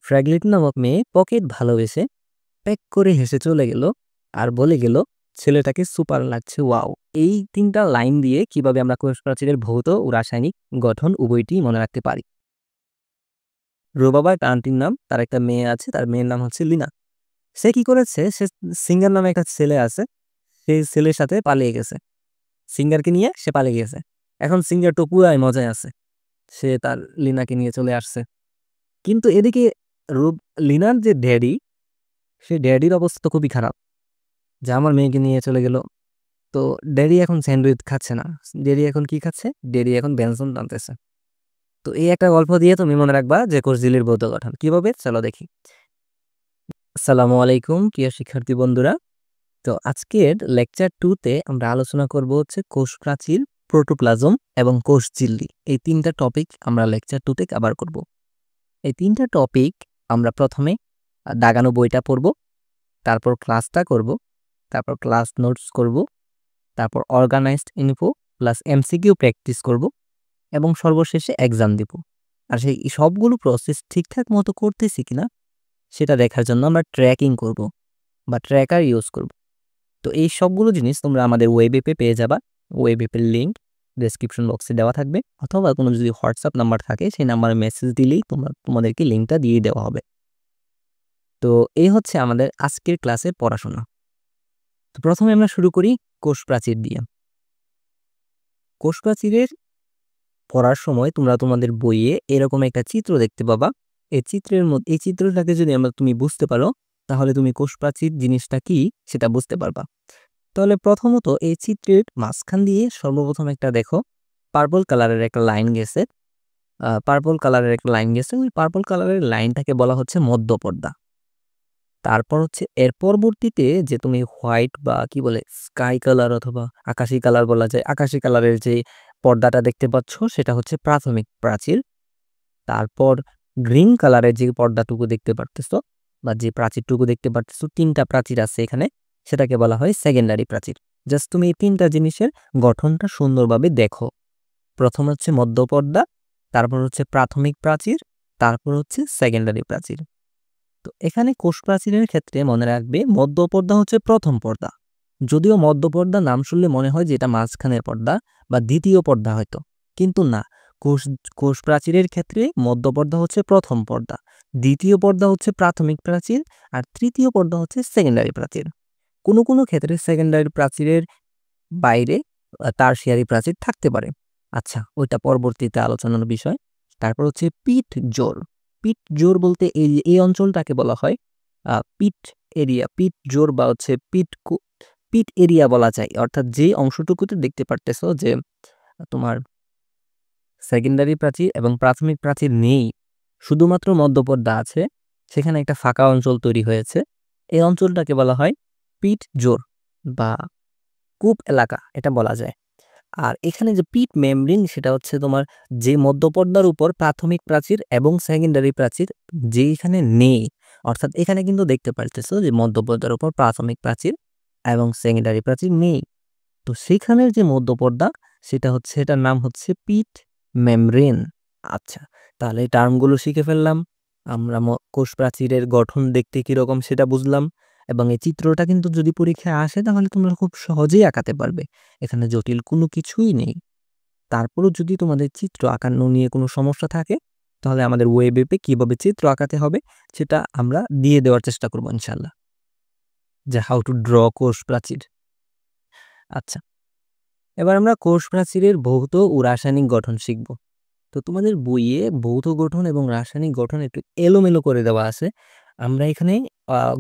ফ্র্যাগলিটি নামক মেয়ে পকেট ভালোবেসে প্যাক করে হেসে চলে গেল আর বলে গেল ছেলেটাকে সুপার লাগছে, ওয়াও। এই ৩টা লাইন দিয়ে কিভাবে আমরা কোষ প্রাচীরের ভৌত ও রাসায়নিক গঠন উভয়টি মনে রাখতে পারি। রুবাবা একটা আন্টির নাম, তার একটা মেয়ে আছে, তার মেয়ের নাম হচ্ছে লিনা। সে কি করেছে, সে সিঙ্গার নামে একটা ছেলে আছে, সেই ছেলের সাথে পালিয়ে গেছে। সিঙ্গারকে নিয়ে সে পালিয়ে গেছে। এখন সিঙ্গার তো পুরাই মজায় আছে, সে তার লিনাকে নিয়ে চলে আসছে। কিন্তু এদিকে লিনার যে ড্যাডি, সে ড্যাডির অবস্থা তো খুবই খারাপ, যে আমার মেয়েকে নিয়ে চলে গেল। তো ড্যাডি এখন স্যান্ডউইচ খাচ্ছে না, ড্যাডি এখন কি খাচ্ছে, ড্যাডি এখন ব্যঞ্জন টানতেছে। তো এই একটা গল্প দিয়ে তুমি মনে রাখবা যে কোষঝিল্লির ভৌত গঠন কিভাবে, চলো দেখি। আসসালামু আলাইকুম প্রিয় শিক্ষার্থী বন্ধুরা। তো আজকের লেকচার 2তে আমরা আলোচনা করব হচ্ছে কোষ প্রাচীর, প্রোটোপ্লাজম এবং কোষঝিল্লি। এই 3টা টপিক আমরা লেকচার 2তে কভার করব। এই 3টা টপিক আমরা প্রথমে দাগানো বইটা পড়ব, তারপর ক্লাসটা করব, তারপর ক্লাস নোটস করব, তারপর organised info plus MCQ practice করব এবং সর্বশেষে এক্সাম দিব। আর সেই সবগুলো প্রসেস ঠিকঠাক মতো করতেছি কিনা সেটা দেখার জন্য আমরা ট্র্যাকিং করব বা ট্র্যাকার ইউজ করব। তো এই সবগুলো জিনিস তোমরা আমাদের ওয়েব অ্যাপে পেয়ে যাবা। ওয়েব অ্যাপের লিঙ্ক ডেসক্রিপশন বক্সে দেওয়া থাকবে, অথবা কোনো যদি হোয়াটসঅ্যাপ নাম্বার থাকে সেই নাম্বারে মেসেজ দিলেই তোমাদেরকে লিঙ্কটা দিয়ে দেওয়া হবে। তো এই হচ্ছে আমাদের আজকের ক্লাসের পড়াশোনা। তো প্রথমে আমরা শুরু করি কোষ প্রাচীর দিয়ে। কোষ প্রাচীরের পড়ার সময় তোমরা তোমাদের বইয়ে এরকম একটা চিত্র দেখতে পাবা। এই চিত্রটাকে যদি তুমি বুঝতে পারো, তাহলে তুমি কোষ প্রাচীর জিনিসটা কি সেটা বুঝতে পারবা। তাহলে প্রথমত এই চিত্রের মাঝখান দিয়ে সর্বপ্রথম একটা দেখো পার্পল কালারের একটা লাইন গেছে। ওই পার্পল কালারের লাইনটাকে বলা হচ্ছে মধ্যপর্দা। তারপর হচ্ছে এর পরবর্তীতে যে তুমি হোয়াইট বা কি বলে স্কাই কালার অথবা আকাশি কালার বলা যায়, আকাশি কালারের যে পর্দাটা দেখতে পাচ্ছ সেটা হচ্ছে প্রাথমিক প্রাচীর। তারপর গ্রিন কালারের যে পর্দাটুকু দেখতে পারতেছো বা যে প্রাচীরটুকু দেখতে পারতেছো, 3টা প্রাচীর আছে এখানে, সেটাকে বলা হয় সেকেন্ডারি প্রাচীর। জাস্ট তুমি এই 3টা জিনিসের গঠনটা সুন্দরভাবে দেখো। প্রথম হচ্ছে মধ্যপর্দা, তারপর হচ্ছে প্রাথমিক প্রাচীর, তারপর হচ্ছে সেকেন্ডারি প্রাচীর। তো এখানে কোষ প্রাচীরের ক্ষেত্রে মনে রাখবে মধ্যপর্দা হচ্ছে প্রথম পর্দা। যদিও মধ্যপর্দা নাম শুনলে মনে হয় যে এটা মাঝখানের পর্দা বা দ্বিতীয় পর্দা হয়তো, কিন্তু না। কোষ প্রাচীরের ক্ষেত্রে মধ্যপর্দা হচ্ছে প্রথম পর্দা, দ্বিতীয় পর্দা হচ্ছে প্রাথমিক প্রাচীর, আর তৃতীয় পর্দা হচ্ছে সেকেন্ডারি প্রাচীর। কোনো কোনো ক্ষেত্রে সেকেন্ডারি প্রাচীরের বাইরে টারশিয়ারি প্রাচীর থাকতে পারে। আচ্ছা, ওইটা পরবর্তীতে আলোচনার বিষয়। তারপর হচ্ছে পিট জোর। পিট জোর বলতে এই অঞ্চলটাকে বলা হয় পিট এরিয়া। পিট জোর বা হচ্ছে পিট এরিয়া বলা যায়, অর্থাৎ যে অংশটুকুতে দেখতে পারতেছো যে তোমার সেকেন্ডারি প্রাচীর এবং প্রাথমিক প্রাচীর নেই, শুধুমাত্র মধ্যপর্দা আছে, সেখানে একটা ফাঁকা অঞ্চল তৈরি হয়েছে, এই অঞ্চলটাকে বলা হয় পিট জোর বা কূপ এলাকা, এটা বলা যায়। আর এখানে যে পিট মেমব্রেন, সেটা হচ্ছে তোমার যে মধ্যপর্দার উপর প্রাথমিক প্রাচীর এবং সেকেন্ডারি প্রাচীর যেখানে নেই, অর্থাৎ এখানে কিন্তু দেখতে পারতেছো যে মধ্যপর্দার উপর প্রাথমিক প্রাচীর এবং সেকেন্ডারি প্রাচীর নেই। তো সেখানের যে মধ্যপর্দা এটার নাম হচ্ছে পিট মেমব্রেন। আচ্ছা, তাহলে এই টার্মগুলো শিখে ফেললাম আমরা। কোষ প্রাচীরের গঠন দেখতে কিরকম সেটা বুঝলাম, এবং এই চিত্রটা কিন্তু যদি পরীক্ষায় আসে তাহলে তোমরা খুব সহজেই আঁকাতে পারবে, এখানে জটিল কোনো কিছুই নেই। তারপরও যদি তোমাদের চিত্র আঁকানো নিয়ে কোনো সমস্যা থাকে, তাহলে আমাদের ওয়েব অ্যাপে কীভাবে চিত্র আঁকাতে হবে সেটা আমরা দিয়ে দেওয়ার চেষ্টা করবো ইনশাল্লাহ, যে হাউ টু ড্র কোষ প্রাচীর। আচ্ছা, এবার আমরা কোষ প্রাচীরের ভৌত ও রাসায়নিক গঠন শিখব। তো তোমাদের বইয়ে ভৌত গঠন এবং রাসায়নিক গঠন একটু এলোমেলো করে দেওয়া আছে, আমরা এখানে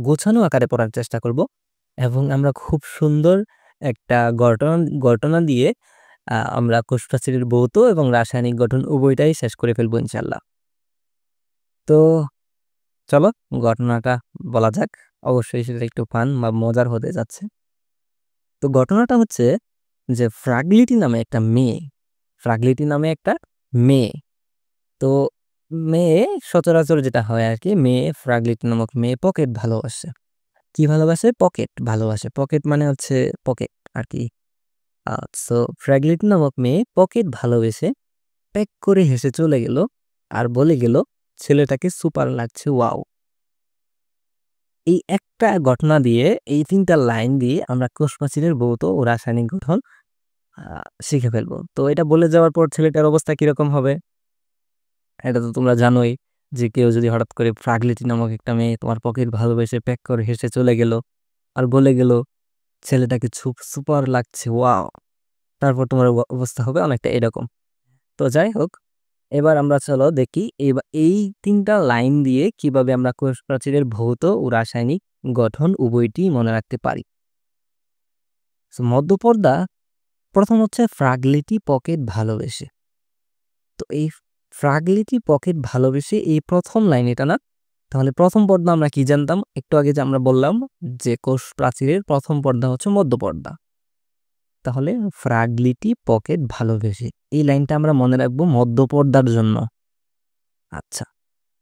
গোছানো আকারে পড়ার চেষ্টা করব, এবং আমরা খুব সুন্দর একটা ঘটনা দিয়ে আমরা কোষ প্রাচীরের ভৌত এবং রাসায়নিক গঠন উভয়টাই শেষ করে ফেলবো ইনশাল্লাহ। তো চলো ঘটনাটা বলা যাক, অবশ্যই সেটা একটু ফান বা মজার হতে যাচ্ছে। তো ঘটনাটা হচ্ছে যে ফ্র্যাগলিটি নামে একটা মেয়ে, তো মেয়ে সচরাচর যেটা হয় আর কি, মেয়ে ফ্র্যাগলিটি নামক মেয়ে পকেট ভালোবাসে। কি ভালোবাসে? পকেট ভালোবাসে। পকেট মানে হচ্ছে পকেট আর কি। সো ফ্র্যাগলিটি নামক মেয়ে পকেট ভালোবেসে প্যাক করে হেসে চলে গেল আর বলে গেল ছেলেটাকে সুপার লাগছে, ওয়াও। এই একটা ঘটনা দিয়ে, এই ৩ টা লাইন দিয়ে আমরা কোষ প্রাচীরের ভৌত ও রাসায়নিক গঠন আ শিখে ফেলবো। তো এটা বলে যাওয়ার পর ছেলেটার অবস্থা কিরকম হবে? এটা তো তোমরা জানোই যে কেউ যদি হঠাৎ করে প্রাগলিটি নামক একটা মেয়ে তোমার পকেট ভালোবেসে প্যাক করে হেসে চলে গেল আর বলে গেল ছেলেটাকে সুপার লাগছে, ওয়াও। তারপর তোমার অবস্থা হবে অনেকটা এরকম। তো যাই হোক, এবার আমরা চলো দেখি এই ৩ টা লাইন দিয়ে কিভাবে আমরা কোষ প্রাচীরের ভৌত ও রাসায়নিক গঠন উভয়টি মনে রাখতে পারি। সো মধ্যপর্দা প্রথম হচ্ছে ফ্রাগলিটি পকেট ভালোবেসে। তো এই ফ্রাগলিটি পকেট ভালোবেসে এই প্রথম লাইন এটা না? তাহলে প্রথম পর্দা আমরা কি জানতাম? একটু আগে যে আমরা বললাম যে কোষ প্রাচীরের প্রথম পর্দা হচ্ছে মধ্যপর্দা। তাহলে ফ্রাগলিটি পকেট ভালোবেসে এই লাইনটা আমরা মনে রাখবো মধ্যপর্দার জন্য। আচ্ছা,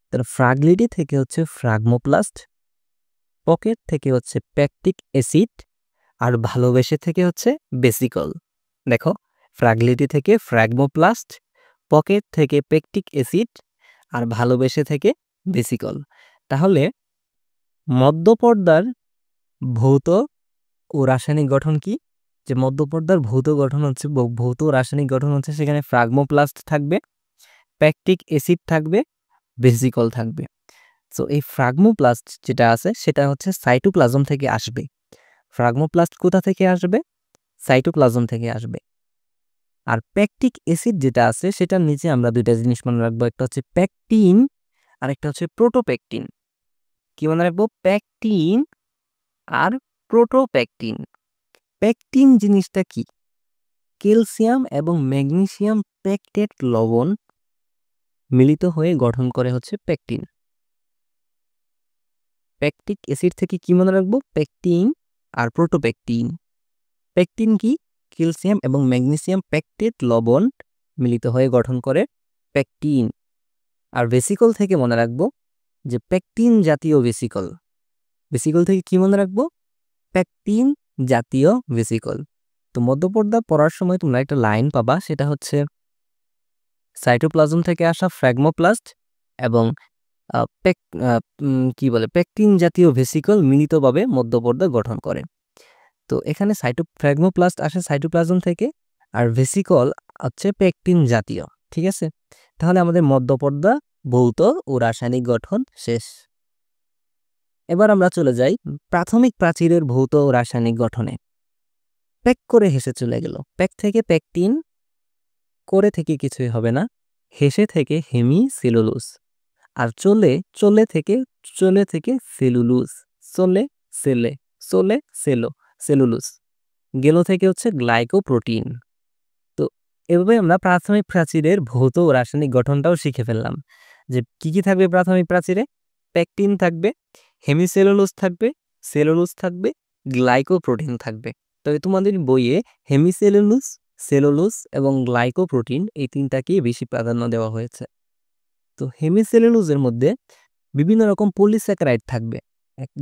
তাহলে ফ্রাগলিটি থেকে হচ্ছে ফ্রাগমোপ্লাস্ট, পকেট থেকে হচ্ছে প্যাকটিক অ্যাসিড, আর ভালোবেসে থেকে হচ্ছে বেসিকল। দেখো, ফ্রাগলিটি থেকে ফ্রাগমোপ্লাস্ট, পকেট থেকে পেকটিক অ্যাসিড, আর ভালোবেসে থেকে বেসিকল। তাহলে মধ্যপর্দার ভৌত ও রাসায়নিক গঠন কি? যে মধ্যপর্দার ভৌত গঠন হচ্ছে ভৌত ও রাসায়নিক গঠন হচ্ছে সেখানে ফ্রাগমোপ্লাস্ট থাকবে, প্যাকটিক অ্যাসিড থাকবে, বেসিকল থাকবে। সো এই ফ্রাগমোপ্লাস্ট যেটা আছে সেটা হচ্ছে সাইটোপ্লাজম থেকে আসবে। ফ্রাগমোপ্লাস্ট কোথা থেকে আসবে? সাইটোপ্লাজম থেকে আসবে। আর প্যাকটিক অ্যাসিড যেটা আছে সেটার নিচে আমরা দুইটা জিনিস মনে রাখবো, একটা হচ্ছে প্যাকটিন আর একটা হচ্ছে প্রোটোপ্যাকটিন। কি মনে রাখবো? প্যাকটিন আর প্রোটোপ্যাকটিন। প্যাকটিন জিনিসটা কি? ক্যালসিয়াম এবং ম্যাগনেসিয়াম প্যাকটেট লবণ মিলিত হয়ে গঠন করে হচ্ছে প্যাকটিন। প্যাকটিক অ্যাসিড থেকে কি মনে রাখবো? প্যাকটিন আর প্রোটোপ্যাকটিন। প্যাকটিন কি? ক্যালসিয়াম এবং ম্যাগনেসিয়াম প্যাকটেট লবণ মিলিত হয়ে গঠন করে প্যাকটিন। আর ভেসিকল থেকে মনে রাখবো যে প্যাকটিন জাতীয় ভেসিকল। ভেসিকল থেকে কি মনে রাখবো? প্যাকটিন জাতীয় ভেসিকল। তো মধ্যপর্দা পড়ার সময় তোমরা একটা লাইন পাবা, সেটা হচ্ছে সাইটোপ্লাজম থেকে আসা ফ্রাগমোপ্লাস্ট এবং প্যাকটিন জাতীয় ভেসিকল মিলিতভাবে মধ্যপর্দা গঠন করে। তো এখানে ফ্রাগমোপ্লাস্ট আসে সাইটোপ্লাজম থেকে, আর ভেসিকল হচ্ছে প্যাকটিন জাতীয়। ঠিক আছে, তাহলে আমাদের মধ্যপর্দা ভৌত ও রাসায়নিক গঠন শেষ। এবার আমরা চলে যাই প্রাথমিক প্রাচীরের ভৌত ও রাসায়নিক গঠনে। প্যাক করে হেসে চলে গেল। প্যাক থেকে প্যাকটিন, করে থেকে কিছুই হবে না, হেসে থেকে হেমি সেলুলোজ, আর চলে থেকে সেলুলোজ, সেলুলোজ, গেলো থেকে হচ্ছে গ্লাইকোপ্রোটিন। তো এভাবে আমরা প্রাথমিক প্রাচীরের ভৌত ও রাসায়নিক গঠনটাও শিখে ফেললাম যে কি কি থাকবে প্রাথমিক প্রাচীরে। প্যাকটিন থাকবে, হেমিসেলুলোজ থাকবে, সেলুলোজ থাকবে, গ্লাইকোপ্রোটিন থাকবে। তবে তোমাদের বইয়ে হেমিসেলুলোজ, সেলুলোজ এবং গ্লাইকোপ্রোটিন এই তিনটাকেই বেশি প্রাধান্য দেওয়া হয়েছে। তো হেমিসেলুলোজের মধ্যে বিভিন্ন রকম পলিস্যাকারাইড থাকবে,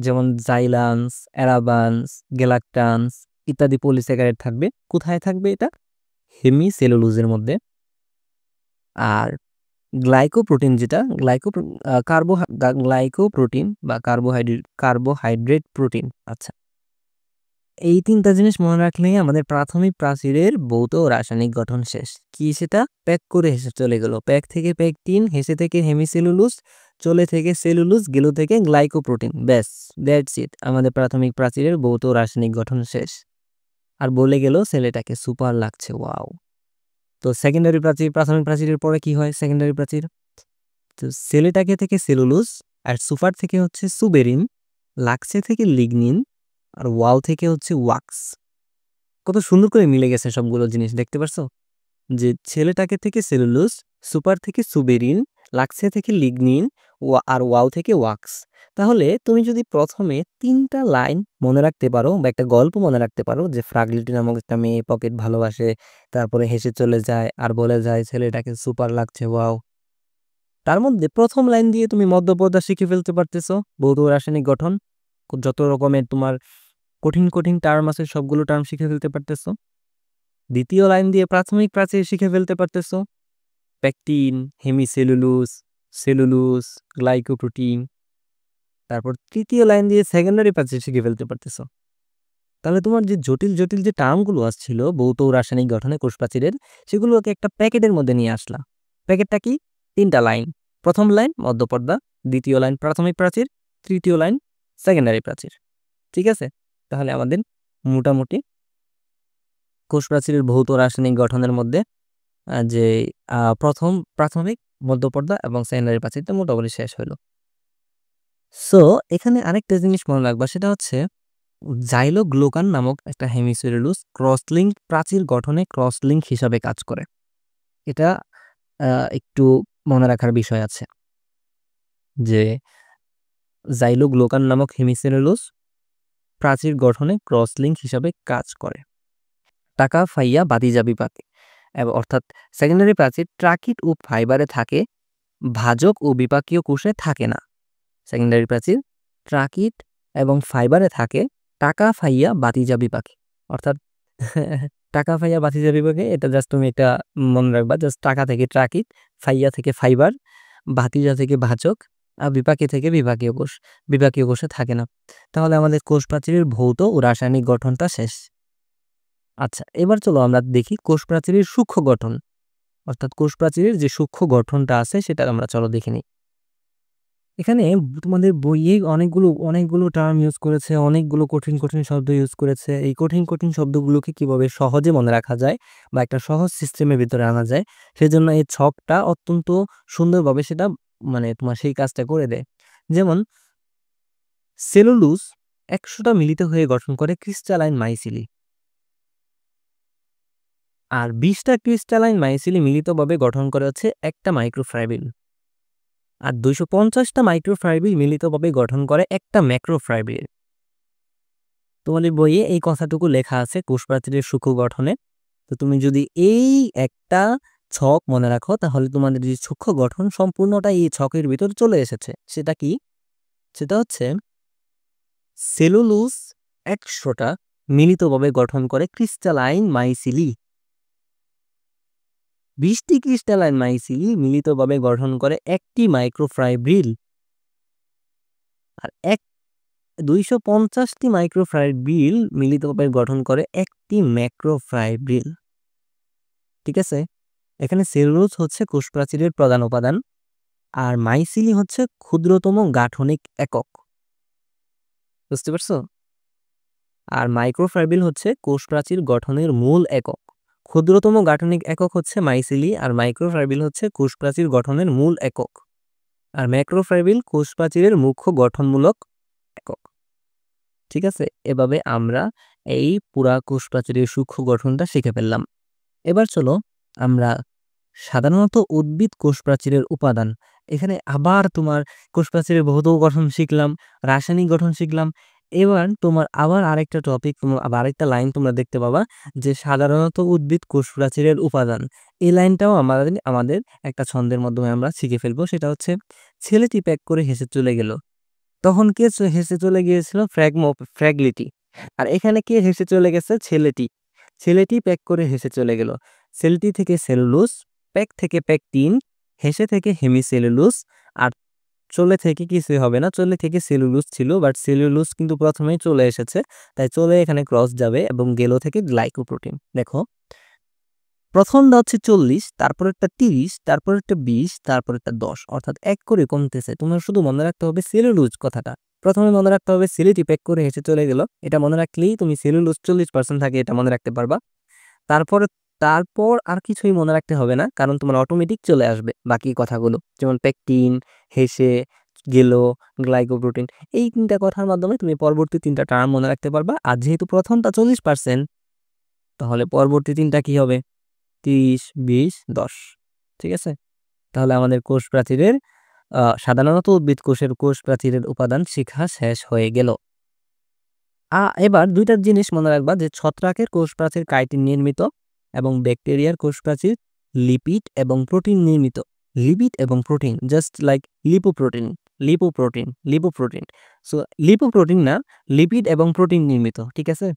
যেমন জাইলান্স, অ্যারাবান্স, গ্যালাকটান্স ইত্যাদি পলিস্যাকারাইড থাকবে। কোথায় থাকবে এটা? হেমিসেলুলোজের মধ্যে। আর গ্লাইকোপ্রোটিন যেটা গ্লাইকোপ্রোটিন বা কার্বোহাইড্রেট প্রোটিন। আচ্ছা, এই তিনটা জিনিস মনে রাখলেই আমাদের প্রাথমিক প্রাচীরের ভৌত ও রাসায়নিক গঠন শেষ। কি সেটা? প্যাক করে হেসে চলে গেল। প্যাক থেকে প্যাকটিন, হেসে থেকে হেমিসেলুলোজ, চলে থেকে সেলুলোজ, গেলো থেকে গ্লাইকোপ্রোটিন। ব্যাস, দ্যাটস ইট, আমাদের প্রাথমিক প্রাচীরের ভৌত ও রাসায়নিক গঠন শেষ। আর বলে গেল ছেলেটাকে সুপার লাগছে, ওয়াও। তো সেকেন্ডারি প্রাচীর, প্রাথমিক প্রাচীরের পরে কি হয়? সেকেন্ডারি প্রাচীর। তো ছেলেটাকে থেকে সেলুলোজ, আর সুপার থেকে হচ্ছে সুবেরিন, লাগছে থেকে লিগনিন, আর ওয়াও থেকে হচ্ছে ওয়াক্স। কত সুন্দর করে মিলে গেছে সবগুলো জিনিস, দেখতে পারছো? যে ছেলেটাকে থেকে সেলুলোজ, সুপার থেকে সুবেরিন, লাগছে থেকে লিগনিন, আর ওয়াও থেকে ওয়াক্স। তাহলে তুমি যদি প্রথমে 3টা লাইন মনে রাখতে পারো বা একটা গল্প মনে রাখতে পারো যে ফ্রাগলিটি নামক একটা মেয়ে পকেট ভালোবাসে, তারপরে হেসে চলে যায় আর বলে যায় ছেলেটাকে সুপার লাগছে, ওয়াও। তার মধ্যে প্রথম লাইন দিয়ে তুমি মধ্যপর্দা শিখে ফেলতে পারতেছো, ভৌত রাসায়নিক গঠন, যত রকমের তোমার কঠিন কঠিন টার্ম আছে সবগুলো টার্ম শিখে ফেলতে পারতেছো। দ্বিতীয় লাইন দিয়ে প্রাথমিক প্রাচীর শিখে ফেলতে পারতেছো, প্যাকটিন, হেমিসেলুলোজ, সেলুলোজ, গ্লাইকোপ্রোটিন। তারপর তৃতীয় লাইন দিয়ে সেকেন্ডারি প্রাচীর শিখে ফেলতে পারতেছো। তাহলে তোমার যে জটিল যে টার্মগুলো আসছিল ভৌত ও রাসায়নিক গঠনে কোষ প্রাচীরের, সেগুলোকে একটা প্যাকেটের মধ্যে নিয়ে আসলা। প্যাকেটটা কি? 3টা লাইন। প্রথম লাইন মধ্যপর্দা, দ্বিতীয় লাইন প্রাথমিক প্রাচীর, তৃতীয় লাইন সেকেন্ডারি প্রাচীর। ঠিক আছে? তাহলে আমাদের মোটামুটি কোষ প্রাচীরের ভৌত রাসায়নিক গঠনের মধ্যে যে প্রথম প্রাথমিক, মধ্যপর্দা এবং সেকেন্ডারি প্রাচীরটা মোটামুটি শেষ হলো। সো এখানে আরেকটা জিনিস মনে রাখবা, সেটা হচ্ছে জাইলোগ্লুকান নামক একটা হেমিসেলুলোজ ক্রসলিঙ্ক প্রাচীর গঠনে ক্রসলিঙ্ক হিসাবে কাজ করে। এটা একটু মনে রাখার বিষয় আছে যে জাইলোগ্লুকান নামক হেমিসেলুলোজ প্রাচীর গঠনে ক্রসলিঙ্ক হিসাবে কাজ করে। টাকা ফাইয়া বাতিজা বিপাকে, অর্থাৎ সেকেন্ডারি প্রাচীর ট্রাকিট ও ফাইবারে থাকে, ভাজক ও বিপাকীয় কোষে থাকে না। সেকেন্ডারি প্রাচীর ট্রাকিট এবং ফাইবারে থাকে, টাকা ফাইয়া বাতিজা বিপাকে। অর্থাৎ টাকা ফাইয়া বাতিজা বিপাকে, এটা জাস্ট তুমি এটা মনে রাখবা। জাস্ট টাকা থেকে ট্রাকিট, ফাইয়া থেকে ফাইবার, বাতিজা থেকে ভাজক, আর বিপাকে থেকে বিপাকীয় কোষ। বিপাকীয় কোষে থাকে না। তাহলে আমাদের কোষ প্রাচীরের ভৌত ও রাসায়নিক গঠনটা শেষ। আচ্ছা, এবার চলো আমরা দেখি কোষ প্রাচীরের সূক্ষ্ম গঠন। অর্থাৎ কোষ প্রাচীরের যে সূক্ষ্ম গঠনটা আছে সেটা আমরা চলো দেখে নিই। এখানে তোমাদের বইয়ে অনেকগুলো টার্ম ইউজ করেছে, অনেকগুলো কঠিন শব্দ ইউজ করেছে। এই কঠিন শব্দগুলোকে কিভাবে সহজে মনে রাখা যায় বা একটা সহজ সিস্টেমের ভিতরে আনা যায়, সেজন্য এই ছকটা অত্যন্ত সুন্দরভাবে সেটা মানে তোমার সেই কাজটা করে দেয়। যেমন সেলুলোজ 100টা মিলিত হয়ে গঠন করে ক্রিস্টালাইন মাইসিলি, আর 20টা ক্রিস্টালাইন মাইসিলি মিলিতভাবে গঠন করে হচ্ছে একটা মাইক্রোফাইব্রিল, আর 250টা মাইক্রোফাইব্রিল মিলিতভাবে গঠন করে একটা ম্যাক্রোফাইব্রিল। তোমাদের বইয়ে এই কথাটুকু লেখা আছে কোষ প্রাচীরের সূক্ষ্ম গঠনে। তো তুমি যদি এই একটা ছক মনে রাখো, তাহলে তোমাদের যে সূক্ষ্ম গঠন সম্পূর্ণটা এই ছকের ভিতর চলে এসেছে। সেটা কি? সেটা হচ্ছে সেলুলোজ 100টা মিলিতভাবে গঠন করে ক্রিস্টালাইন মাইসিলি, 20টি ক্রিস্টালাইন মাইসিলি মিলিতভাবে গঠন করে একটি মাইক্রোফাইব্রিল, আর 250টি মাইক্রোফাইব্রিল মিলিতভাবে গঠন করে একটি ম্যাক্রোফাইব্রিল। ঠিক আছে? এখানে সেলুলোজ হচ্ছে কোষ প্রাচীরের প্রধান উপাদান, আর মাইসিলি হচ্ছে ক্ষুদ্রতম গাঠনিক একক। বুঝতে পারছো? আর মাইক্রোফাইব্রিল হচ্ছে কোষ প্রাচীর গঠনের মূল একক। ক্ষুদ্রতম গাঠনিক একক হচ্ছে মাইসিলি, আর মাইক্রোফাইব্রিল হচ্ছে কোষ প্রাচীর গঠনের মূল একক, আর ম্যাক্রোফাইব্রিল কোষ প্রাচীরের মুখ্য গঠনমূলক একক। ঠিক আছে? এভাবে আমরা এই পুরা কোষ প্রাচীরের সূক্ষ্ম গঠনটা শিখে ফেললাম। এবার চলো আমরা সাধারণত উদ্ভিদ কোষ প্রাচীরের উপাদান, এখানে আবার তোমার কোষ প্রাচীরের ভৌত গঠন শিখলাম, রাসায়নিক গঠন শিখলাম। এবার তোমার আবার আরেকটা টপিক, আবার আরেকটা লাইন তোমরা দেখতে পাবা যে সাধারণত উদ্ভিদ কোষ প্রাচীরের উপাদান। এই লাইনটাও আমাদের একটা ছন্দের মাধ্যমে আমরা শিখে ফেলবো। সেটা হচ্ছে, ছেলেটি প্যাক করে হেসে চলে গেল। তখন কে হেসে চলে গিয়েছিল? ফ্র্যাগলিটি। আর এখানে কে হেসে চলে গেছে? ছেলেটি প্যাক করে হেসে চলে গেল। সেলটি থেকে সেলুলোজ, প্যাক থেকে প্যাকটিন, হেসে থেকে হেমিসেলুলোজ, আর চলে থেকে কিছুই হবে না। চলে থেকে সেলুলোজ ছিল, বাট সেলুলোজ কিন্তু প্রথমেই চলে এসেছে, তাই চলে এখানে ক্রস যাবে, এবং গেল থেকে গ্লাইকোপ্রোটিন। দেখো, প্রথমটা হচ্ছে 40, তারপরেরটা 30, তারপরেরটা 20, তারপরেরটা 10, অর্থাৎ এক করে কমতেছে। তোমার শুধু মনে রাখতে হবে সেলুলোজ কথাটা। প্রথমে মনে রাখতে হবে ছেলেটি প্যাক করে হেসে চলে গেল, এটা মনে রাখলেই তুমি সেলুলোজ 40% থাকে এটা মনে রাখতে পারবা। তারপর আর কিছুই মনে রাখতে হবে না, কারণ তোমার অটোমেটিক চলে আসবে বাকি কথাগুলো, যেমন প্যাকটিন, হেসে গেল, গ্লাইকোপ্রোটিন। এই 3টা কথার মাধ্যমে তুমি পরবর্তী 3টা টার্ম মনে রাখতে পারবা। আর যেহেতু প্রথমটা 40%, তাহলে পরবর্তী 3টা কি হবে? 30, 20, 10। ঠিক আছে? তাহলে আমাদের কোষ প্রাচীরের সাধারণত উদ্ভিদ কোষের কোষ প্রাচীরের উপাদান শিক্ষা শেষ হয়ে গেল। এবার 2টা জিনিস মনে রাখবা, যে ছত্রাকের কোষ প্রাচীর কাইটিন নির্মিত, এবং ব্যাকটেরিয়ার কোষ প্রাচীর লিপিড এবং প্রোটিন নির্মিত। লিপিড এবং protein, just like lipoprotein. So lipoprotein না, লিপিড এবং প্রোটিন নির্মিত। ঠিক আছে?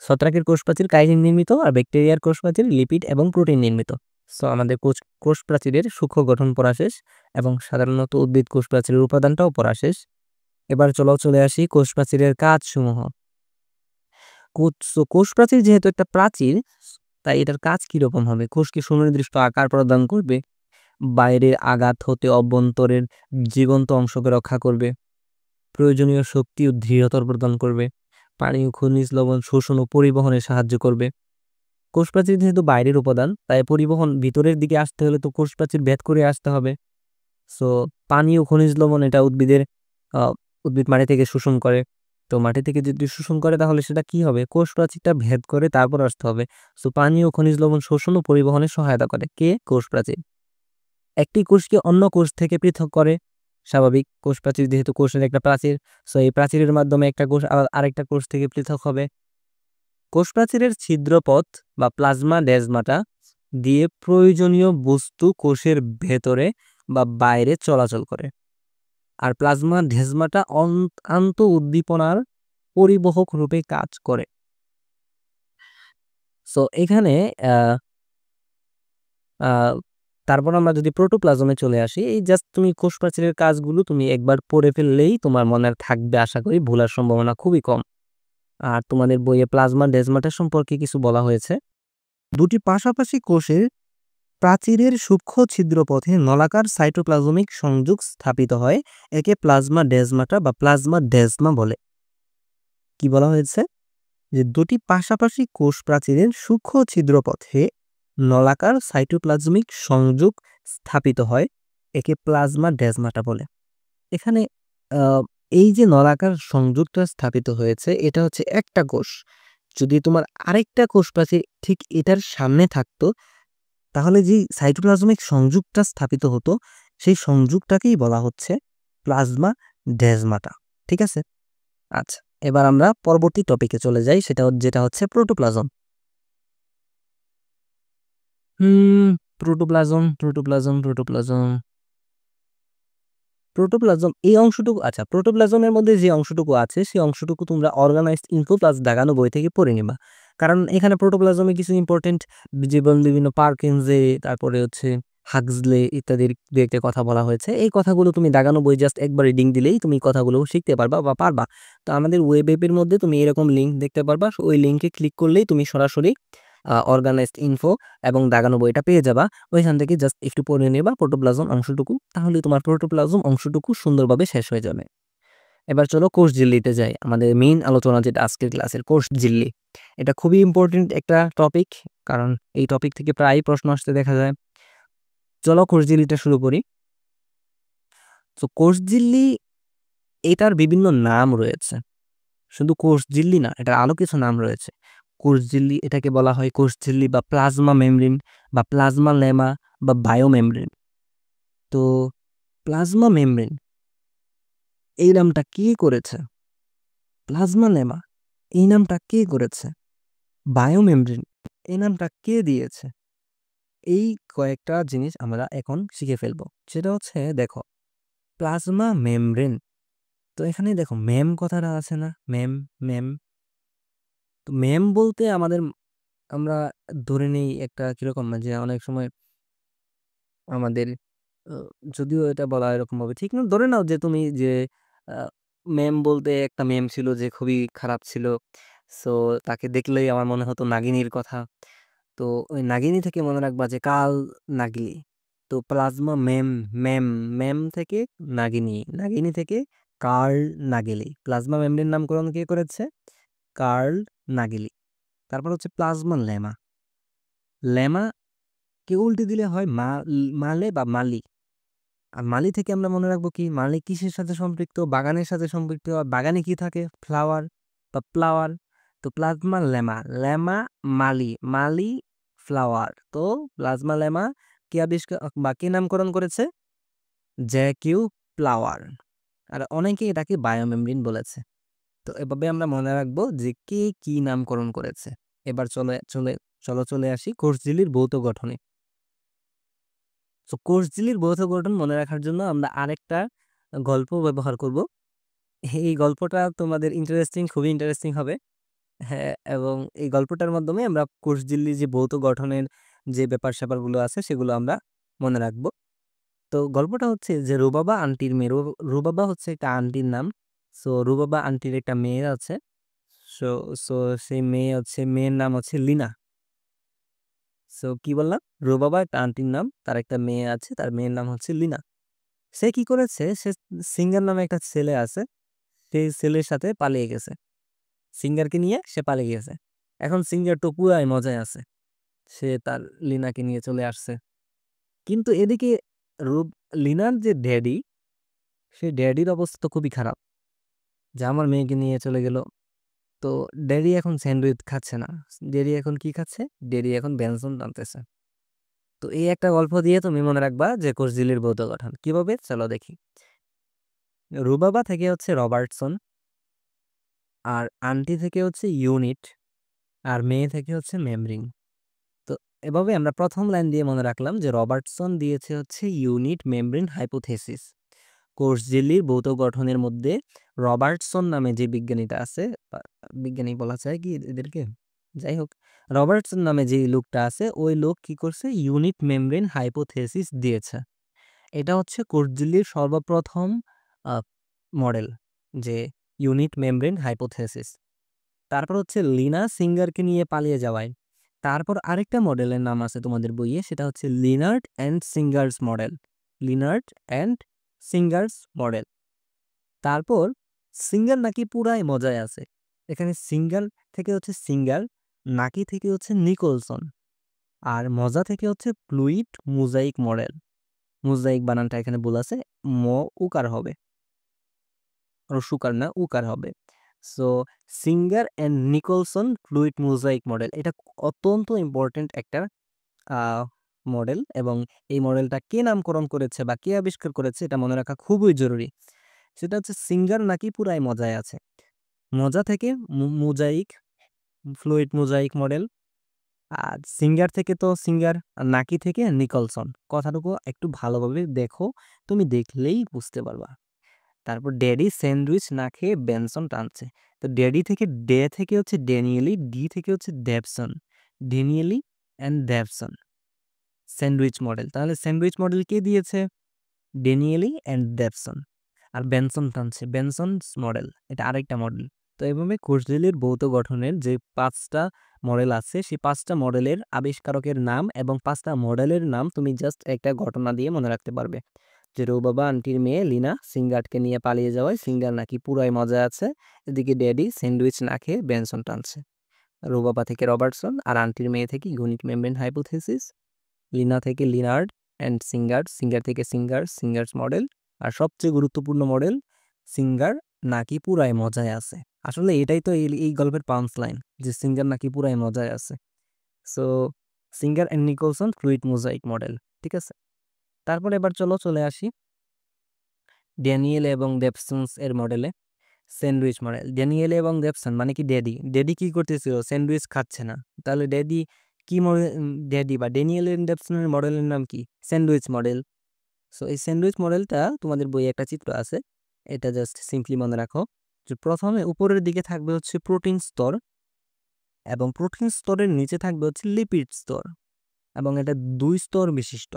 ছত্রাকের কোষ প্রাচীর কাইটিন নির্মিত, আর ব্যাকটেরিয়ার কোষ প্রাচীর লিপিড এবং প্রোটিন নির্মিত। সো আমাদের কোষ প্রাচীরের সূক্ষ্ম গঠন পড়া শেষ এবং সাধারণত উদ্ভিদ কোষ প্রাচীরের উপাদানটাও পড়া শেষ। এবার চলে আসি কোষ প্রাচীরের কাজসমূহ। কোষ প্রাচীর যেহেতু একটা প্রাচীর, তাই এটার কাজ কিরকম হবে? কোষকে সুনির্দিষ্ট আকার প্রদান করবে, বাইরের আঘাত হতে অভ্যন্তরের জীবন্ত অংশকে রক্ষা করবে, প্রয়োজনীয় শক্তি ও দৃঢ়তা প্রদান করবে, পানি ও খনিজ লবণ শোষণ ও পরিবহনে সাহায্য করবে। কোষ প্রাচীর যেহেতু বাইরের উপাদান, তাই পরিবহন ভিতরের দিকে আসতে হলে তো কোষ প্রাচীর ভেদ করে আসতে হবে। সো পানি ও খনিজ লবণ এটা উদ্ভিদ মাটি থেকে শোষণ করে। তো মাটি থেকে যদি শোষণ করে তাহলে সেটা কি হবে? কোষ প্রাচীরটা ভেদ করে তারপর আসতে হবে। সো পানি ও খনিজ লবণ শোষণ ও পরিবহনে সহায়তা করে কে? কোষ প্রাচীর। একটি কোষকে অন্য কোষ থেকে পৃথক করে, স্বাভাবিক। কোষ প্রাচীর যেহেতু কোষের একটা প্রাচীর, সো এই প্রাচীরের মাধ্যমে একটা কোষ আরেকটা কোষ থেকে পৃথক হবে। কোষ প্রাচীরের ছিদ্রপথ বা প্লাজমা ডেজমাটা দিয়ে প্রয়োজনীয় বস্তু কোষের ভেতরে বা বাইরে চলাচল করে। আর প্লাজমা ডেজমাটা আন্ত উদ্দীপনার পরিবহক রূপে কাজ করে। সো এখানে তারপর আমরা যদি প্রোটোপ্লাজমে চলে আসি, এই জাস্ট তুমি কোষ প্রাচীরের কাজগুলো তুমি একবার পড়ে ফেললেই তোমার মনে থাকবে, আশা করি ভুলার সম্ভাবনা খুবই কম। আর তোমাদের বইয়ে প্লাজমা ডেজমাটা সম্পর্কে কিছু বলা হয়েছে। দুটি পাশাপাশি কোষের প্রাচীরের সূক্ষ্ম ছিদ্রপথে নলাকার সাইটোপ্লাজমিক সংযোগ স্থাপিত হয়, একে প্লাজমা ডেজমাটা বা প্লাজমা ডেজমা বলে। কি বলা হয়েছে? যে দুটি পাশাপাশি কোষ প্রাচীরের সূক্ষ্ম ছিদ্রপথে নলাকার সাইটোপ্লাজমিক সংযোগ স্থাপিত হয়, একে প্লাজমা ডেজমাটা বলে। এখানে এই যে নলাকার সংযোগটা স্থাপিত হয়েছে, এটা হচ্ছে একটা কোষ। যদি তোমার আরেকটা কোষ প্রাচীর ঠিক এটার সামনে থাকতো, তাহলে যে সাইটোপ্লাজমিক সংযোগটা স্থাপিত হতো, সেই সংযোগটাকেই বলা হচ্ছে প্লাজমা ডেজমাটা। ঠিক আছে? আচ্ছা, এবার আমরা পরবর্তী টপিকে চলে যাই, যেটা হচ্ছে protoplasm. Protoplasm protoplasm protoplasm protoplasm এই অংশটুকু, আচ্ছা, প্রোটোপ্লাজমের মধ্যে যে অংশটুকু আছে সেই অংশটুকু তোমরা অর্গানাইজড ইনফো প্লাস দাগানো বই থেকে পড়ে নিবা। কারণ এখানে প্রোটোপ্লাজমে কিছু ইম্পর্টেন্ট জীবন, বিভিন্ন পার্কিনসে, তারপরে হচ্ছে হাক্সলে ইত্যাদির দু একটা কথা বলা হয়েছে। এই কথাগুলো তুমি দাগানো বই জাস্ট একবার রিডিং দিলেই তুমি কথাগুলো শিখতে পারবা বা পারবা। তো আমাদের ওয়েব অ্যাপের মধ্যে তুমি এরকম লিঙ্ক দেখতে পারবা, ওই লিঙ্কে ক্লিক করলেই তুমি সরাসরি অর্গানাইজড ইনফো এবং দাগানো বইটা পেয়ে যাবা। ওইখান থেকে জাস্ট একটু পড়ে নেবা প্রোটোপ্লাজম অংশটুকু, তাহলে তোমার প্রোটোপ্লাজম অংশটুকু সুন্দরভাবে শেষ হয়ে যাবে। এবার চলো কোষঝিল্লিতে যাই, আমাদের মেইন আলোচনা যেটা আজকের ক্লাসের কোষঝিল্লি। এটা খুবই ইম্পর্টেন্ট একটা টপিক, কারণ এই টপিক থেকে প্রায় প্রশ্ন আসতে দেখা যায়। চলো কোষঝিল্লিটা শুরু করি। তো কোষঝিল্লি, এটার বিভিন্ন নাম রয়েছে, শুধু কোষঝিল্লি না, এটার আরো কিছু নাম রয়েছে। কোষঝিল্লি, এটাকে বলা হয় কোষঝিল্লি বা প্লাজমা মেমব্রেন বা প্লাজমা লেমা বা বায়োমেমব্রেন। তো প্লাজমা মেমব্রেন এই নামটা কে করেছে? প্লাজমা লেমা এই নামটা কে করেছে? বায়োমেমব্রেন এই নামটা কে দিয়েছে? এই কয়েকটা জিনিস আমরা এখন শিখে ফেলবো। সেটা হচ্ছে, দেখো, প্লাজমা মেমব্রেন, তো এখানে দেখো মেম কথাটা আছে না, মেম মেম। তো মেম বলতে আমরা ধরে নেই একটা কিরকম, যে অনেক সময় আমাদের যদিও এটা বলা এরকম ভাবে ঠিক না, ধরে নাও যে তুমি যে মেম বলতে একটা মেম ছিল যে খুবই খারাপ ছিল। সো তাকে দেখলেই আমার মনে হতো নাগিনীর কথা। তো ওই নাগিনী থেকে মনে রাখবা যে কাল নাগিনী। তো প্লাজমা মেম, মেম মেম থেকে নাগিনী, নাগিনী থেকে কার্ল নাগিলি। প্লাজমা মেমব্রেন নামকরণ কে করেছে? কার্ল নাগিলি। তারপর হচ্ছে প্লাজমা লেমা। লেমা কে উল্টে দিলে হয় মালে বা মালি। আর মালি থেকে আমরা মনে রাখবো কি, মালি কিসের সাথে সম্পৃক্ত? বাগানের সাথে সম্পৃক্ত। আর বাগানে কি থাকে? ফ্লাওয়ার বা ফ্লাওয়ার। তো প্লাজমা লেমা, লেমা মালি, মালি ফ্লাওয়ার। তো প্লাজমা লেমা কে আবিষ্কার বা কে নামকরণ করেছে? জ্যাকিউ ফ্লাওয়ার। আর অনেকে এটাকে বায়োমেমব্রেন বলেছে। তো এভাবে আমরা মনে রাখবো যে কে কি নামকরণ করেছে। এবার চলে আসি কোষঝিল্লির ভৌত গঠনে। তো কোষঝিল্লির ভৌত গঠন মনে রাখার জন্য আমরা আরেকটা গল্প ব্যবহার করব। এই গল্পটা তোমাদের খুবই ইন্টারেস্টিং হবে। হ্যাঁ, এবং এই গল্পটার মাধ্যমে আমরা কোষঝিল্লির যে ভৌত গঠনের যে ব্যাপার-স্যাপারগুলো আছে সেগুলো আমরা মনে রাখবো। তো গল্পটা হচ্ছে যে রুবাবা আন্টির মেয়ে। রুবাবা হচ্ছে একটা আন্টির নাম। সো রুবাবা আন্টির একটা মেয়ে আছে। সো সো সেই মেয়ের নাম হচ্ছে লিনা। সো কি বললাম? রুবাবা একটা আন্টির নাম। তার একটা মেয়ে আছে। তার মেয়ের নাম হচ্ছে লিনা। সে কি করেছে? সে সিঙ্গার নামে একটা ছেলে আছে। সেই ছেলের সাথে পালিয়ে গেছে। সিঙ্গারকে নিয়ে সে পালিয়ে গেছে। এখন সিঙ্গার তো পুরাই মজায় আছে। সে তার লিনাকে নিয়ে চলে আসছে। কিন্তু এদিকে রুব লিনার যে ড্যাডি, সে ড্যাডির অবস্থা তো খুবই খারাপ। যে আমার মেয়েকে নিয়ে চলে গেল। তো ড্যাডি এখন স্যান্ডউইচ খাচ্ছে না। ড্যাডি এখন কি খাচ্ছে? ড্যাডি এখন ব্যঞ্জন টানতেছে। তো এই একটা গল্প দিয়ে তুমি মনে রাখবা যে কোষঝিল্লির ভৌত গঠন। কিভাবে? চলো দেখি। রুবাবা থেকে হচ্ছে রবার্টসন, আর আন্টি থেকে হচ্ছে ইউনিট, আর মেয়ে থেকে হচ্ছে মেমরিং। তো এভাবে আমরা প্রথম লাইন দিয়ে মনে রাখলাম যে রবার্টসন দিয়েছে হচ্ছে ইউনিট মেমব্রেন হাইপোথেসিস। কোষঝিল্লির ভৌত গঠনের মধ্যে রবার্টসন নামে যে বিজ্ঞানীটা আছে, বিজ্ঞানী বলা যায় কি এদেরকে, যাই হোক, রবার্টসন নামে যে লোকটা আছে ওই লোক কি করছে? ইউনিট মেমব্রেন হাইপোথেসিস দিয়েছে। এটা হচ্ছে কোষঝিল্লির সর্বপ্রথম মডেল, যে ইউনিট মেমব্রেন হাইপোথেসিস। তারপর হচ্ছে লিনা সিঙ্গারকে নিয়ে পালিয়ে যাওয়ায়। তারপর আরেকটা মডেলের নাম আছে তোমাদের বইয়ে, সেটা হচ্ছে Leonard and Singer's model. Leonard and Singer's model. তারপর সিঙ্গার নাকি পুরাই মজায় আছে। এখানে সিঙ্গার থেকে হচ্ছে সিঙ্গার, নাকি থেকে হচ্ছে নিকোলসন, আর মজা থেকে হচ্ছে ফ্লুইড মোজাইক মডেল। মোজাইক বানানটা এখানে ভুল আছে, ম উকার হবে, রসুকার না উকার হবে। So singer and Nicholson fluid mosaic model, এটা অত্যন্ত ইম্পর্টেন্ট একটা মডেল, এবং এই মডেলটা কে নামকরণ করেছে বা কে আবিষ্কার করেছে এটা মনে রাখা খুবই জরুরি। সেটা হচ্ছে সিঙ্গার নাকি পুরাই মজায় আছে। মজা থেকে মোজাইক, ফ্লুইড মোজাইক মডেল, আর সিঙ্গার থেকে তো সিঙ্গার, আর নাকি থেকে নিকলসন। কথাটুকু একটু ভালোভাবে দেখো, তুমি দেখলেই বুঝতে পারবা। তারপর ড্যাডি স্যান্ডউইচ না খেয়ে বেনসন টানছে। তো ড্যাডি থেকে ডে থেকে হচ্ছে ড্যানিয়েলি, ডি থেকে হচ্ছে ডেভসন। ড্যানিয়েলি অ্যান্ড ডেভসন স্যান্ডউইচ মডেল। তাহলে স্যান্ডউইচ মডেল কে দিয়েছে? ড্যানিয়েলি অ্যান্ড ডেভসন। আর বেনসন টানছে বেনসনস মডেল, এটা আরেকটা মডেল। তো এভাবে কোষঝিল্লির ভৌত গঠনের যে 5টা মডেল আছে, সেই 5টা মডেলের আবিষ্কারকের নাম এবং 5টা মডেলের নাম তুমি জাস্ট একটা ঘটনা দিয়ে মনে রাখতে পারবে। যে রৌবাবা আন্টির মেয়ে লিনা সিঙ্গারকে নিয়ে পালিয়ে যাওয়ায় সিঙ্গার নাকি পুরাই মজা আছে। এদিকে ড্যাডি স্যান্ডউইচ না খেয়ে বেনসন টানছে। রৌবাবা থেকে রবার্টসন, আর আন্টির মেয়ে থেকে ইউনিট মেমব্রেন হাইপোথেসিস। লিনা থেকে লিনার্ড অ্যান্ড সিঙ্গার, সিঙ্গার থেকে সিঙ্গার্স মডেল। আর সবচেয়ে গুরুত্বপূর্ণ মডেল, সিঙ্গার নাকি পুরাই মজায় আছে। আসলে এটাই তো এই গল্পের পাঞ্চ লাইন, যে সিঙ্গার নাকি পুরাই মজায় আছে। So singer and Nicholson fluid mosaic model, ঠিক আছে। তারপর এবার চলে আসি ড্যানিয়েল এবং ডেভসন্স এর মডেলে। স্যান্ডউইচ মডেল, ড্যানিয়েল এবং ডেভসন মানে কি ড্যাডি। ড্যাডি কি করতেছিল? স্যান্ডউইচ খাচ্ছে না। তাহলে ড্যাডি কি ড্যাডি বা ড্যানিয়েল এন্ড ডেভসনের মডেলের নাম কি? Sandwich model. সো এই স্যান্ডউইচ মডেলটা তোমাদের বইয়ে একটা চিত্র আছে, এটা জাস্ট সিম্পলি মনে রাখো। যে প্রথমে উপরের দিকে থাকবে হচ্ছে প্রোটিন স্তর, এবং প্রোটিন স্তরের নিচে থাকবে হচ্ছে লিপিড স্তর, এবং এটা 2 স্তর বিশিষ্ট।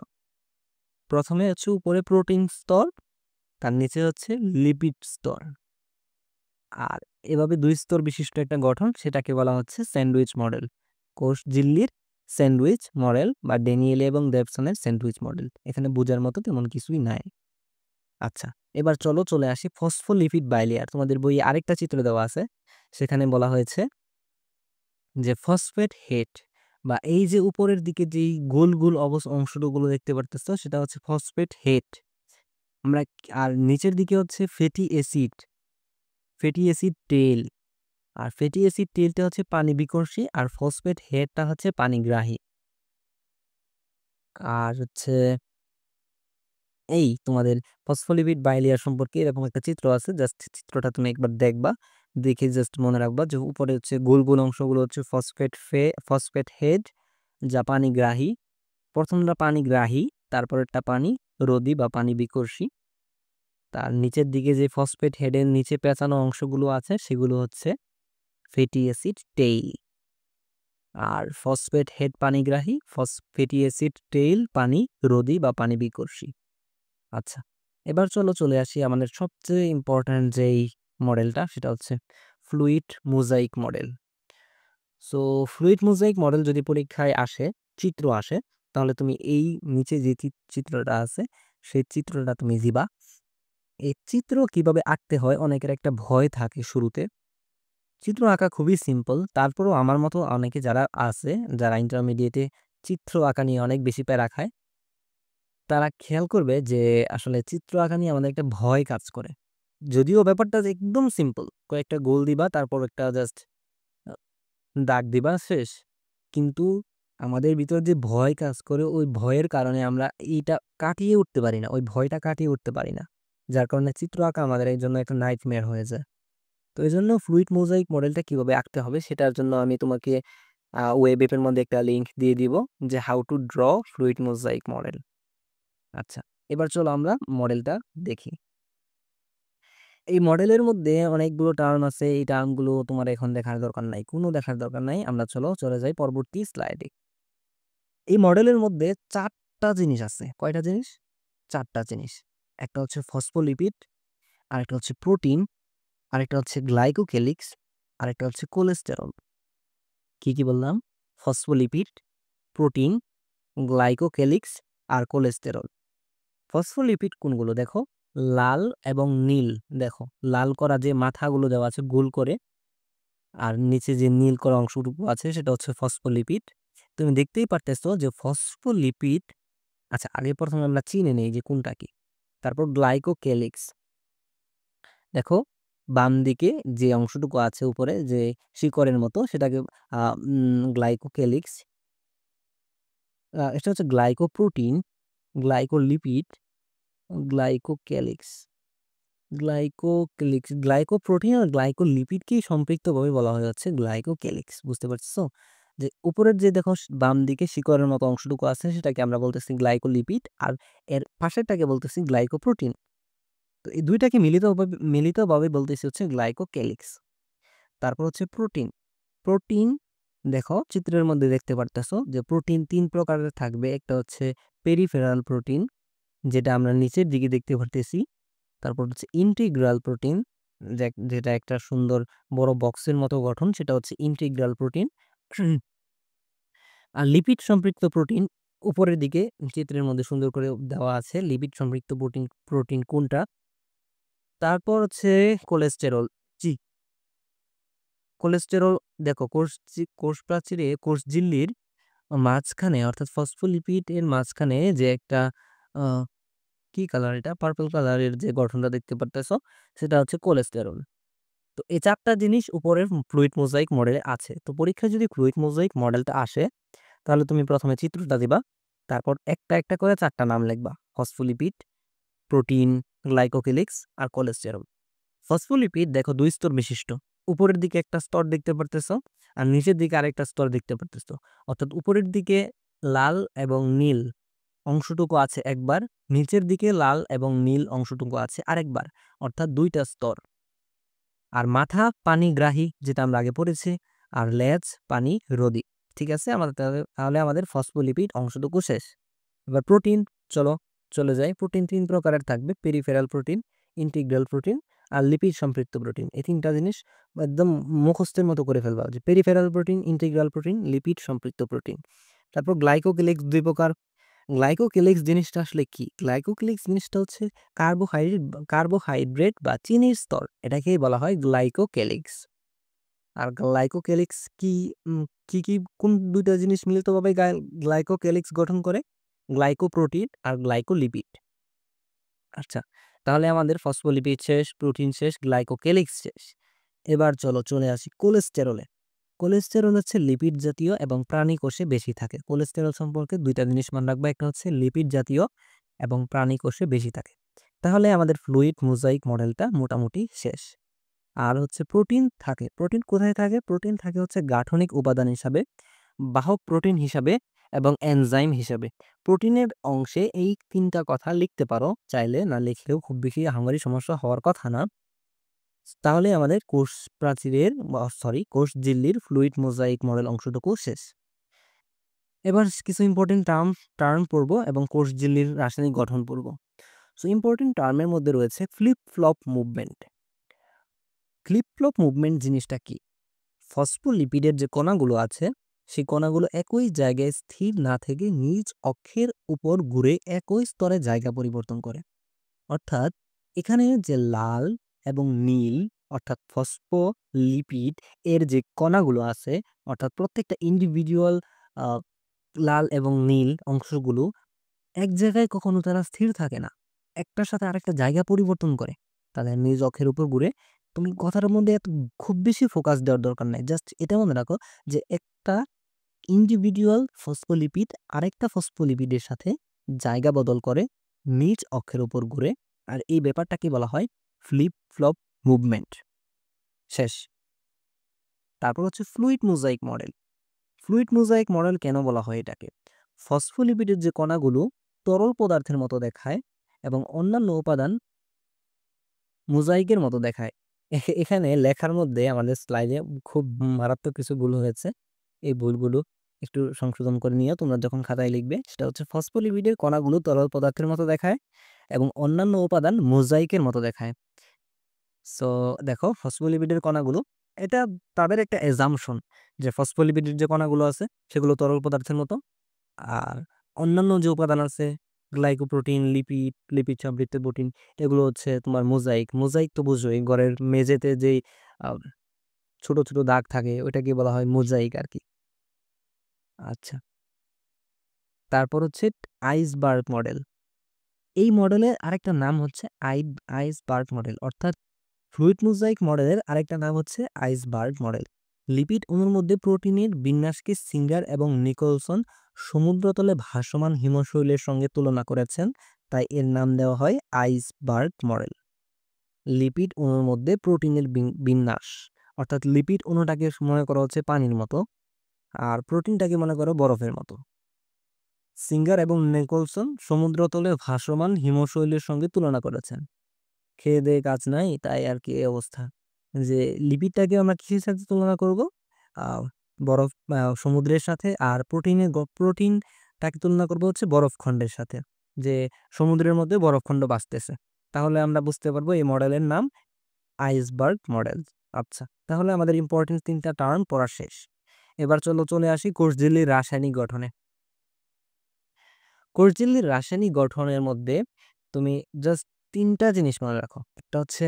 প্রথমে হচ্ছে উপরে প্রোটিন স্তর, তার নিচে হচ্ছে লিপিড স্তর। আর এভাবে 2 স্তর বিশিষ্ট একটা গঠন, সেটাকে বলা হচ্ছে স্যান্ডউইচ মডেল। কোষঝিল্লির স্যান্ডউইচ মডেল বা ড্যানিয়েল এবং ডেভসনের স্যান্ডউইচ মডেল। এখানে বোঝার মতো তেমন কিছুই নাই। আচ্ছা, এবার চলে আসি ফসফোলিপিড বাইলেয়ার। তোমাদের বইয়ে আরেকটা চিত্র দেওয়া আছে, সেখানে বলা হয়েছে যে ফসফেট হেড, বা এই যে উপরের দিকে যেই গোল গোল অংশগুলো দেখতে পারতেছো, সেটা হচ্ছে ফসফেট হেড। আমরা আর নিচের দিকে হচ্ছে ফ্যাটি অ্যাসিড টেল। আর ফ্যাটি অ্যাসিড টেলটা হচ্ছে পানি বিকর্ষী, আর ফসফেট হেডটা হচ্ছে পানিগ্রাহী। আর হচ্ছে এই তোমাদের ফসফোলিপিড বাইলেয়ার সম্পর্কে এরকম একটা চিত্র আছে, জাস্ট চিত্রটা তুমি একবার দেখবা, দেখে জাস্ট মনে রাখবা যে উপরে হচ্ছে গোল গোল অংশগুলো হচ্ছে ফসফেট হেড, যা পানিগ্রাহী। প্রথমটা পানিগ্রাহী, তারপরেরটা পানি রোধী বা পানি বিকর্ষী। তার নিচের দিকে যে ফসফেট হেডের নিচে পেঁচানো অংশগুলো আছে, সেগুলো হচ্ছে ফ্যাটি অ্যাসিড টেইল। আর ফসফেট হেড পানিগ্রাহী, ফসফেটি অ্যাসিড টেইল পানি রোধী বা পানি বিকর্ষী। আচ্ছা, এবার চলে আসি আমাদের সবচেয়ে ইম্পর্ট্যান্ট যেই মডেলটা, সেটা হচ্ছে fluid mosaic model. So fluid mosaic model যদি পরীক্ষায় আসে, চিত্র আসে, তাহলে তুমি এই নিচে যে চিত্রটা আছে সেই চিত্রটা তুমি দিবা। এই চিত্র কিভাবে আঁকতে হয় অনেকের একটা ভয় থাকে শুরুতে। চিত্র আঁকা খুবই সিম্পল, তারপরেও আমার মতো অনেকে যারা আছে, যারা ইন্টারমিডিয়েটে চিত্র আঁকা নিয়ে অনেক বেশি প্যারা খায়, তারা খেয়াল করবে যে আসলে চিত্র আঁকা নিয়ে আমাদের একটা ভয় কাজ করে। যদিও ব্যাপারটা যে একদম সিম্পল, কয়েকটা গোল দিবা, তারপর একটা জাস্ট দাগ দিবা, শেষ। কিন্তু আমাদের ভিতর যে ভয় কাজ করে, ওই ভয়ের কারণে আমরা এইটা কাটিয়ে উঠতে পারি না, ওই ভয়টা কাটিয়ে উঠতে পারি না, যার কারণে চিত্র আঁকা আমাদের এই জন্য একটা নাইটমেয়ার হয়ে যায়। তো এই জন্য ফ্লুইড মোজাইক মডেলটা কিভাবে আঁকতে হবে সেটার জন্য আমি তোমাকে ওয়েব অ্যাপের মধ্যে একটা লিংক দিয়ে দিব, যে how to draw fluid mosaic model. আচ্ছা, এবার চলো আমরা মডেলটা দেখি। এই মডেলের মধ্যে অনেকগুলো টার্ম আছে, এই টার্মগুলো তোমার এখন দেখার দরকার নাই, কোনো দেখার দরকার নাই। আমরা চলে যাই পরবর্তী স্লাইডে। এই মডেলের মধ্যে 4টা জিনিস আছে। কয়টা জিনিস? 4টা জিনিস। একটা হচ্ছে ফসফোলিপিড, আরেকটা হচ্ছে প্রোটিন, আরেকটা হচ্ছে গ্লাইকোকেলিক্স, আরেকটা হচ্ছে কোলেস্টেরল। কি বললাম? ফসফোলিপিড, প্রোটিন, গ্লাইকোকেলিক্স আর কোলেস্টেরল। ফসফোলিপিড কোনগুলো দেখো? লাল এবং নীল। দেখো, লাল করা যে মাথাগুলো দেওয়া আছে গোল করে, আর নিচে যে নীল করা অংশটুকু আছে সেটা হচ্ছে ফসফোলিপিড। তুমি দেখতেই পারতেছো যে ফসফোলিপিড। আচ্ছা, আগে প্রথমে আমরা চিনে নেই যে কোনটা কি। তারপর গ্লাইকোকেলিক্স। দেখো, বাম দিকে যে অংশটুকু আছে উপরে যে শিকড়ের মতো, সেটাকে গ্লাইকোকেলিক্স। এটা হচ্ছে গ্লাইকোপ্রোটিন, গ্লাইকোলিপিড, গ্লাইকোকেলিক্স। গ্লাইকোপ্রোটিন আর গ্লাইকোলিপিডকেই সম্পৃক্তভাবে বলা হয়ে যাচ্ছে গ্লাইকোকেলিক্স। বুঝতে পারছো? যে উপরের যে দেখো বাম দিকে শিকড়ের মতো অংশটুকু আছে সেটাকে আমরা বলতেছি গ্লাইকোলিপিড, আর এর পাশেরটাকে বলতেছি গ্লাইকোপ্রোটিন। তো এই দুইটাকে মিলিতভাবে বলতেছি হচ্ছে গ্লাইকোকেলিক্স। তারপর হচ্ছে প্রোটিন। প্রোটিন, দেখো চিত্রের মধ্যে দেখতে পারতেছো যে প্রোটিন 3 প্রকারের থাকবে। একটা হচ্ছে পেরিফেরাল প্রোটিন, যেটা আমরা নিচের দিকে দেখতে পারতেছি। তারপর হচ্ছে ইন্টিগ্রাল প্রোটিন, যেটা একটা সুন্দর বড় বক্সের মতো গঠন, সেটা হচ্ছে ইন্টিগ্রাল প্রোটিন। আর লিপিড সম্পৃক্ত প্রোটিন উপরের দিকে চিত্রের মধ্যে সুন্দর করে দেওয়া আছে, লিপিড সম্পৃক্ত প্রোটিন প্রোটিন কোনটা। তারপর হচ্ছে কোলেস্টেরল। জি, কোলেস্টেরল। দেখো, কোষ প্রাচীরে, কোষ ঝিল্লির মাঝখানে, অর্থাৎ ফসফোলিপিড এর মাঝখানে যে একটা কি কালার, এটা পার্পল কালারের যে গঠনটা দেখতে পারতেছো, সেটা হচ্ছে কোলেস্টেরল। তো এই 4টা জিনিস উপরের ফ্লুইড মোজাইক মডেলে আছে। তো পরীক্ষায় যদি ফ্লুইড মোজাইক মডেলটা আসে, তাহলে তুমি প্রথমে চিত্রটা দিবা, তারপর একটা একটা করে 4টা নাম লিখবা: ফসফোলিপিড, প্রোটিন, গ্লাইকোকেলিক্স আর কোলেস্টেরল। ফসফোলিপিড দেখো 2 স্তর বিশিষ্ট। উপরের দিকে একটা স্তর দেখতে পারতেছো, আর নিচের দিকে আরেকটা স্তর দেখতে পারতেছো। অর্থাৎ উপরের দিকে লাল এবং নীল অংশটুকু আছে একবার, নিচের দিকে লাল এবং নীল অংশটুকু আছে আরেকবার, অর্থাৎ 2টা স্তর। আর মাথা পানিগ্রাহী, যেটা আমরা আগে পড়েছি, আর লেজ পানি রোধী। ঠিক আছে, তাহলে আমাদের ফসফোলিপিড অংশটুকু শেষ। এবার প্রোটিন, চলে যাই। প্রোটিন 3 প্রকারের থাকবে: পেরিফেরাল প্রোটিন, ইন্টিগ্রাল প্রোটিন আর লিপিড সম্পৃক্ত প্রোটিন। এই 3টা জিনিস একদম মুখস্থের মতো করে ফেলবা, যে peripheral protein, integral protein, lipid সম্পৃক্ত প্রোটিন। তারপর গ্লাইকোকেলিক্স 2 প্রকার। গ্লাইকোকেলিক্স জিনিসটা আসলে কি? গ্লাইকোকেলিক্স জিনিসটা হচ্ছে কার্বোহাইড্রেট বা চিনির স্তর, এটাকেই বলা হয় গ্লাইকোকেলিক্স। আর গ্লাইকোকেলিক্স কি, কোন 2টা জিনিস মিলিতভাবে গ্লাইকোকেলিক্স গঠন করে? গ্লাইকোপ্রোটিন আর গ্লাইকোলিপিড। আচ্ছা, তাহলে আমাদের ফসফোলিপিড শেষ, প্রোটিন শেষ, গ্লাইকোকেলিক্স শেষ। এবার চলে আসি কোলেস্টেরলে। কোলেস্টেরল হচ্ছে লিপিড জাতীয় এবং প্রাণী কোষে বেশি থাকে। কোলেস্টেরল সম্পর্কে 2টা জিনিস মনে রাখবা, একটা হচ্ছে লিপিড জাতীয় এবং প্রাণী কোষে বেশি থাকে। তাহলে আমাদের ফ্লুইড মোজাইক মডেলটা মোটামুটি শেষ। আর হচ্ছে প্রোটিন থাকে। প্রোটিন কোথায় থাকে? প্রোটিন থাকে হচ্ছে গাঠনিক উপাদান হিসাবে, বাহক প্রোটিন হিসাবে এবং এনজাইম হিসাবে। প্রোটিনের অংশে এই 3টা কথা লিখতে পারো চাইলে, না লিখলেও খুব বেশি আহামরি সমস্যা হওয়ার কথা না। তাহলে আমাদের কোষ প্রাচীরের কোষ ঝিল্লির ফ্লুইড মোজাইক মডেল অংশটুকু শেষ। এবার কিছু ইম্পর্টেন্ট টার্ম পড়বো এবং কোষ ঝিল্লির রাসায়নিক গঠন পড়বো। সো ইম্পর্টেন্ট টার্মের মধ্যে রয়েছে flip flop movement. Flip flop movement জিনিসটা কি? ফসফোলিপিডের যে কণাগুলো আছে সেই কণাগুলো একই জায়গায় স্থির না থেকে নিজ অক্ষের উপর ঘুরে একই স্তরে জায়গা পরিবর্তন করে। অর্থাৎ এখানে যে লাল এবং নীল অর্থাৎ ফসফোলিপিড এর যে কণাগুলো আছে অর্থাৎ প্রত্যেকটা ইন্ডিভিজুয়াল লাল এবং নীল অংশগুলো এক জায়গায় কখনো তারা স্থির থাকে না, একটার সাথে আরেকটা জায়গা পরিবর্তন করে তাদের নিজ অক্ষের উপর ঘুরে। তুমি কথার মধ্যে এত খুব বেশি ফোকাস দেওয়ার দরকার নাই, জাস্ট এটা মনে রাখো যে একটা ইন্ডিভিজুয়াল ফসফোলিপিড আরেকটা ফসফোলিপিডের সাথে জায়গা বদল করে নিজ অক্ষের উপর ঘুরে, আর এই ব্যাপারটাকে বলা হয় ফ্লিপ ফ্লপ মুভমেন্ট। শেষ। তারপর হচ্ছে fluid mosaic model. Fluid mosaic model কেন বলা হয় এটাকে? ফসফোলিপিডের যে কণাগুলো তরল পদার্থের মতো দেখায় এবং অন্যান্য উপাদান মোজাইকের মতো দেখায়। এখানে লেখার মধ্যে আমাদের স্লাইডে খুব মারাত্মক কিছু ভুল হয়েছে, এই ভুলগুলো একটু সংশোধন করে নিয়ে তোমরা যখন খাতায় লিখবে, সেটা হচ্ছে ফসফোলিপিডের কণাগুলো তরল পদার্থের মতো দেখায় এবং অন্যান্য উপাদান মোজাইকের মতো দেখায়। সো দেখো ফসফোলিপিডের কণাগুলো, এটা তাদের একটা এজাম্পশন যে ফসফোলিপিডের যে কণাগুলো আছে সেগুলো তরল পদার্থের মতো, আর অন্যান্য যে উপাদান আছে গ্লাইকোপ্রোটিন, লিপিড, লিপিড সমৃদ্ধ প্রোটিন, এগুলো হচ্ছে তোমার মোজাইক। মোজাইক তো বুঝোই, ঘরের মেঝেতে যেই ছোট ছোট দাগ থাকে ওইটাকে বলা হয় মোজাইক আর কি। আচ্ছা, তারপর হচ্ছে আইসবার্গ মডেল। এই মডেলের আরেকটা নাম হচ্ছে আইসবার্গ মডেল, অর্থাৎ ফ্লুইড মোজাইক মডেলের আরেকটা নাম হচ্ছে আইসবার্গ মডেল। লিপিড অণুর মধ্যে প্রোটিনের বিন্যাসকে সিঙ্গার এবং নিকলসন সমুদ্রতলে ভাসমান হিমশৈলের সঙ্গে তুলনা করেছেন, তাই এর নাম দেওয়া হয় আইসবার্গ মডেল। লিপিড অণুর মধ্যে প্রোটিনের বিন্যাস, অর্থাৎ লিপিড অণুটাকে মনে করা হচ্ছে পানির মতো আর প্রোটিনটাকে মনে করো বরফের মতো। সিঙ্গার এবং নিকলসন সমুদ্রতলে ভাসমান হিমশৈলের সঙ্গে তুলনা করেছেন। খেয়ে দেয়ে কাজ নাই, তাই আর কি এই অবস্থা যে লিপিডটাকে আমরা কিসের সাথে তুলনা করব? বরফ, সমুদ্রের সাথে। আর প্রোটিনটাকে তুলনা করব হচ্ছে বরফখণ্ডের সাথে, যে সমুদ্রের মধ্যে বরফখণ্ড বাঁচতেছে। তাহলে আমরা বুঝতে পারবো এই মডেলের নাম আইসবার্গ মডেল। আচ্ছা, তাহলে আমাদের ইম্পর্টেন্ট 3টা টার্ম পড়া শেষ। এবার চলে আসি কোষঝিল্লির রাসায়নিক গঠনে। কোষঝিল্লির রাসায়নিক গঠনের মধ্যে তুমি জাস্ট 3টা জিনিস মনে রাখো। একটা হচ্ছে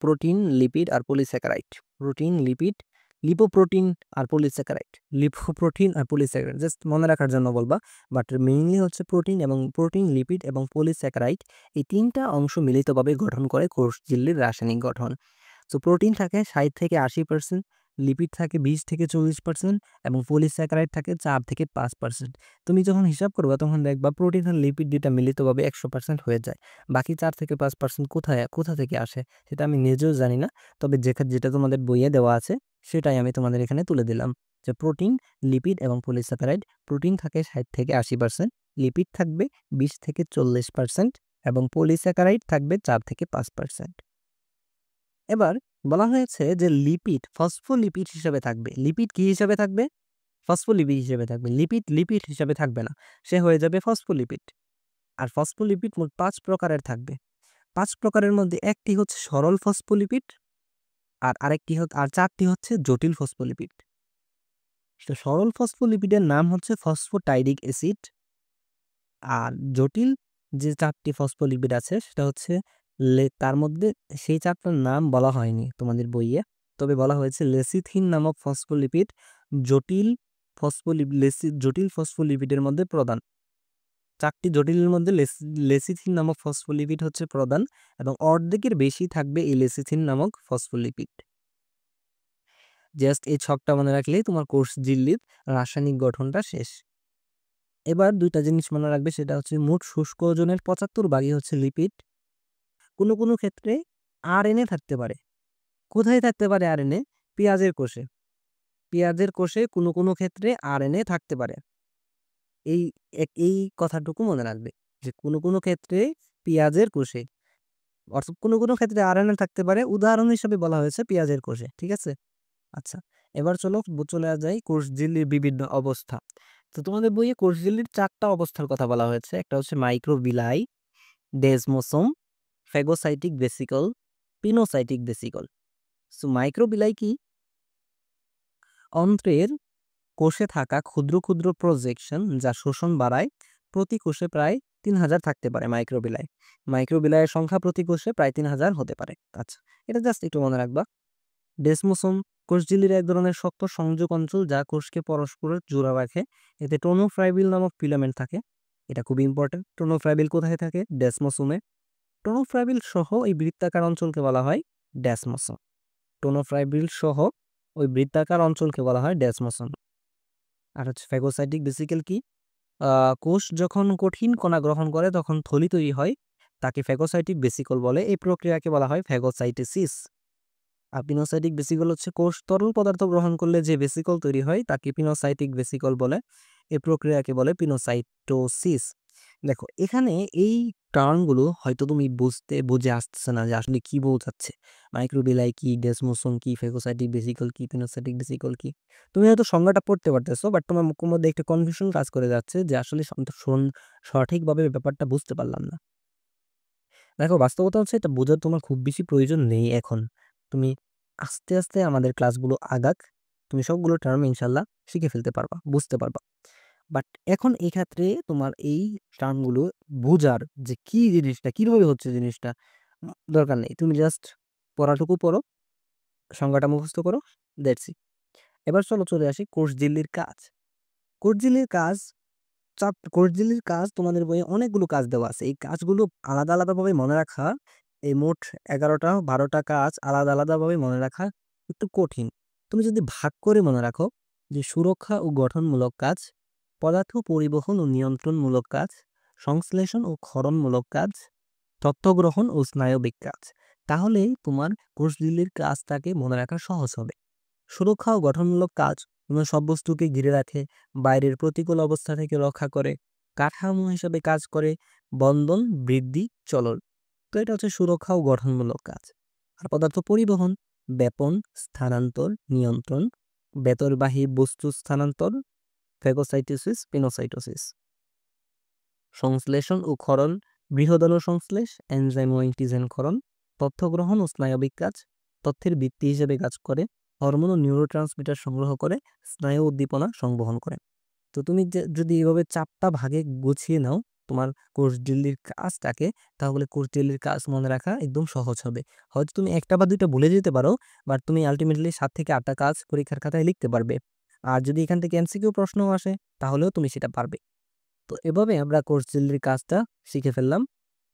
প্রোটিন, লিপিড আর পলিস্যাকারাইড। প্রোটিন, লিপিড, লিপোপ্রোটিন আর পলিস্যাকারাইড। লিপোপ্রোটিন আর পলিস্যাকারাইড জাস্ট মনে রাখার জন্য বলবা, বাট মেইনলি হচ্ছে প্রোটিন, লিপিড এবং পলিস্যাকারাইড, এই 3টা অংশ মিলিতভাবে গঠন করে কোষঝিল্লির রাসায়নিক গঠন। সো প্রোটিন থাকে 60 থেকে 80%, লিপিড থাকে 20 থেকে 40% এবং পলিস্যাকারাইড থাকে 4 থেকে 5%। তুমি যখন হিসাব করবা তখন দেখবা প্রোটিন আর লিপিড দুটা মিলিতভাবে 100% হয়ে যায়। বাকি 4 থেকে 5% কোথা থেকে আসে সেটা আমি নিজেও জানি না, তবে যেটা তোমাদের বইয়ে দেওয়া আছে সেটাই আমি তোমাদের এখানে তুলে দিলাম, যে প্রোটিন, লিপিড এবং পলিস্যাকারাইড। প্রোটিন থাকে 60 থেকে 80%, লিপিড থাকবে 20 থেকে 40% এবং পলিস্যাকারাইড থাকবে 4 থেকে 5%। এবার বলা হয়েছে যে লিপিড ফসফোলিপিড হিসেবে থাকবে। লিপিড কি হিসেবে থাকবে? ফসফোলিপিড হিসেবে থাকবে। লিপিড হিসেবে থাকবে না, সে হয়ে যাবে ফসফোলিপিড। আর ফসফোলিপিড মোট 5 প্রকারের থাকবে। 5 প্রকারের মধ্যে একটি হচ্ছে সরল ফসফোলিপিড, আর 4টি হচ্ছে জটিল ফসফোলিপিড। তো সরল ফসফোলিপিডের নাম হচ্ছে ফসফোটাইডিক অ্যাসিড, আর জটিল যে 4টি ফসফোলিপিড আছে সেটা হচ্ছে তার মধ্যে সেই 4টার নাম বলা হয়নি তোমাদের বইয়ে, তবে বলা হয়েছে লেসিথিন নামক ফসফোলিপিড জটিল ফসফোলিপিডের মধ্যে প্রধান। 4টি জটিলের মধ্যে লেসিথিন নামক ফসফোলিপিড হচ্ছে প্রধান এবং অর্ধেকের বেশি থাকবে এই লেসিথিন নামক ফসফোলিপিড। জাস্ট এই ছকটা মনে রাখলেই তোমার কোষঝিল্লির রাসায়নিক গঠনটা শেষ। এবার 2টা জিনিস মনে রাখবে, সেটা হচ্ছে মোট শুষ্ক ওজনের 75 ভাগই হচ্ছে লিপিড। কোনো ক্ষেত্রে আরএনএ থাকতে পারে। কোথায় থাকতে পারে আরএনএ? পেঁয়াজের কোষে। পেঁয়াজের কোষে কোনো ক্ষেত্রে আরএনএ থাকতে পারে। এই কথাটুকু মনে রাখবে যে কোনো ক্ষেত্রে পেঁয়াজের কোষে অর্থাৎ কোনো ক্ষেত্রে আরএনএ থাকতে পারে। উদাহরণ হিসেবে বলা হয়েছে পেঁয়াজের কোষে। ঠিক আছে? আচ্ছা, এবার চলে যাই কোষ ঝিল্লির বিভিন্ন অবস্থা। তো তোমাদের বইয়ে কোষ ঝিল্লির ৪ টা অবস্থার কথা বলা হয়েছে। একটা হচ্ছে microvilli, desmosome, phagocytic vesicle, pinocytic vesicle. So microvilli কি? অন্ত্রের কোষে থাকা ক্ষুদ্র প্রজেকশন যা শোষণ বাড়ায়। প্রতি কোষে প্রায় ৩,০০০ থাকতে পারে মাইক্রোভিলাই। মাইক্রোভিলাইয়ের সংখ্যা প্রতি কোষে প্রায় ৩,০০০ হতে পারে। আচ্ছা, এটা জাস্ট একটু মনে রাখবা। ডেসমোসোম কোষঝিল্লির এক ধরনের শক্ত সংযোগ অঞ্চল যা কোষকে পরস্পরের জোড়া রাখে। এতে টোনোফ্রাইবিল নামক ফিলামেন্ট থাকে। এটা খুবই ইম্পর্টেন্ট। টোনোফ্রাইবিল কোথায় থাকে? ডেসমোসোমে। টোনোফ্রাইবিল সহ এই বৃত্তাকার অঞ্চলকে বলা হয় ডেসমোসোম। টোনোফ্রাইবিল সহ ওই বৃত্তাকার অঞ্চলকে বলা হয় ডেসমোসোম। আর হচ্ছে ফ্যাগোসাইটিক ভেসিকেল কি? কোষ যখন কঠিন কণা গ্রহণ করে তখন থলি তৈরি হয়, তাকে ফ্যাগোসাইটিক ভেসিকল বলে। এই প্রক্রিয়াকে বলা হয় ফ্যাগোসাইটোসিস। আর পিনোসাইটিক ভেসিকল হচ্ছে কোষ তরল পদার্থ গ্রহণ করলে যে ভেসিকল তৈরি হয় তাকে পিনোসাইটিক ভেসিকল বলে। এই প্রক্রিয়াকে বলে পিনোসাইটোসিস। দেখো এখানে এই টার্মগুলো হয়তো তুমি বুঝে আসতেছে না যে আসলে কি বোঝাচ্ছে। মাইক্রোবিলাই কি, ডেসমোসোম কি, ফ্যাগোসাইটিক ভেসিকল কি, পিনোসাইটিক ভেসিকল কি। তুমি হয়তো সংজ্ঞাটা পড়তে পারতেছো, বাট তোমার মুখের মধ্যে একটা কনফিউশন কাজ করে যাচ্ছে যে আসলে সঠিকভাবে ব্যাপারটা বুঝতে পারলাম না। দেখো বাস্তবতা হচ্ছে এটা বোঝার তোমার খুব বেশি প্রয়োজন নেই এখন। তুমি আস্তে আমাদের ক্লাসগুলো আগাক, তুমি সবগুলো টার্ম ইনশাল্লাহ শিখে ফেলতে পারবা, বুঝতে পারবা। বাট এখন এই ক্ষেত্রে তোমার এই টার্মগুলো বোঝার যে কি জিনিসটা, কিভাবে হচ্ছে জিনিসটা, দরকার নেই। তুমি জাস্ট পড়াটুকু পড়ো, সংজ্ঞাটা মুখস্থ করো, দ্যাটস ইট। এবার চলে আসি কোষঝিল্লির কাজ। কোষঝিল্লির কাজ কোষঝিল্লির কাজ তোমাদের বইয়ে অনেকগুলো কাজ দেওয়া আছে। এই কাজগুলো আলাদাভাবে মনে রাখা, এই মোট ১১টা ১২টা কাজ আলাদাভাবে মনে রাখা একটু কঠিন। তুমি যদি ভাগ করে মনে রাখো যে সুরক্ষা ও গঠনমূলক কাজ, পদার্থ পরিবহন ও নিয়ন্ত্রণমূলক কাজ, সংশ্লেষণ ও ক্ষরণমূলক কাজ, তথ্য গ্রহণ ও স্নায়বিক কাজ, তাহলেই তোমার কোষঝিল্লির কাজটাকে মনে রাখা সহজ হবে। সুরক্ষা ও গঠনমূলক কাজ কোনো সব বস্তুকে ঘিরে রাখে, বাইরের প্রতিকূল অবস্থা থেকে রক্ষা করে, কাঠামো হিসেবে কাজ করে, বন্ধন, বৃদ্ধি, চলন। তো এটা হচ্ছে সুরক্ষা ও গঠনমূলক কাজ। আর পদার্থ পরিবহন, ব্যাপন, স্থানান্তর, নিয়ন্ত্রণ, বেতরবাহী বস্তু স্থানান্তর, ফ্যাগোসাইটোসিস, পিনোসাইটোসিস। সংশ্লেষণ ও ক্ষরণ, বৃহদাণু সংশ্লেষ, এনজাইম ও অ্যান্টিজেন ক্ষরণ, তথ্য গ্রহণ ও স্নায়বিক কাজ, তথ্যের ভিত্তি হিসেবে কাজ করে, হরমোন ও নিউরোট্রান্সমিটার সংগ্রহ করে, স্নায়ু উদ্দীপনা সংবহন করে। তো তুমি যদি এভাবে ৪টা ভাগে গুছিয়ে নাও তোমার কোষঝিল্লির কাজটাকে, তাহলে কোষঝিল্লির কাজ মনে রাখা একদম সহজ হবে। হয়তো তুমি ১টা বা ২টা ভুলে যেতে পারো, বাট তুমি আলটিমেটলি ৭ থেকে ৮টা কাজ পরীক্ষার খাতায় লিখতে পারবে। আর যদি এখান থেকে এমসিকিউ প্রশ্নও আসে তাহলেও তুমি সেটা পারবে। তো এভাবে আমরা কোষঝিল্লির কাজটা শিখে ফেললাম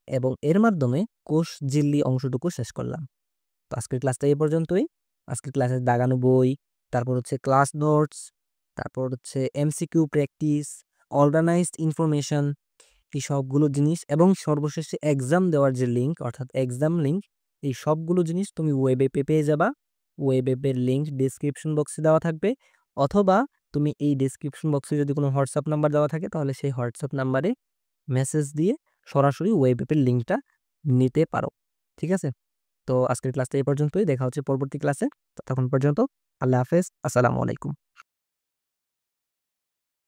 এবং এর মাধ্যমে কোষঝিল্লি অংশটুকু শেষ করলাম। তো আজকের ক্লাসটা এই পর্যন্তই। আজকের ক্লাসের দাগানো বই, তারপর হচ্ছে ক্লাস নোটস, তারপর হচ্ছে এমসিকিউ প্র্যাকটিস, অর্গানাইজড ইনফরমেশন, এই সবগুলো জিনিস এবং সর্বশেষে এক্সাম দেওয়ার যে লিঙ্ক অর্থাৎ এক্সাম লিঙ্ক, এই সবগুলো জিনিস তুমি ওয়েব অ্যাপে পেয়ে যাবা। ওয়েব অ্যাপের লিঙ্ক ডেসক্রিপশন বক্সে দেওয়া থাকবে, অথবা তুমি এই ডেসক্রিপশন বক্সে যদি কোনো হোয়াটসঅ্যাপ নাম্বার দেওয়া থাকে তাহলে সেই হোয়াটসঅ্যাপ নাম্বারে মেসেজ দিয়ে সরাসরি ওয়েব অ্যাপের লিঙ্কটা নিতে পারো। ঠিক আছে? তো আজকের ক্লাসটা এই পর্যন্তই। দেখা হচ্ছে পরবর্তী ক্লাসে। ততক্ষণ পর্যন্ত আল্লাহ হাফেজ। আসসালামু আলাইকুম।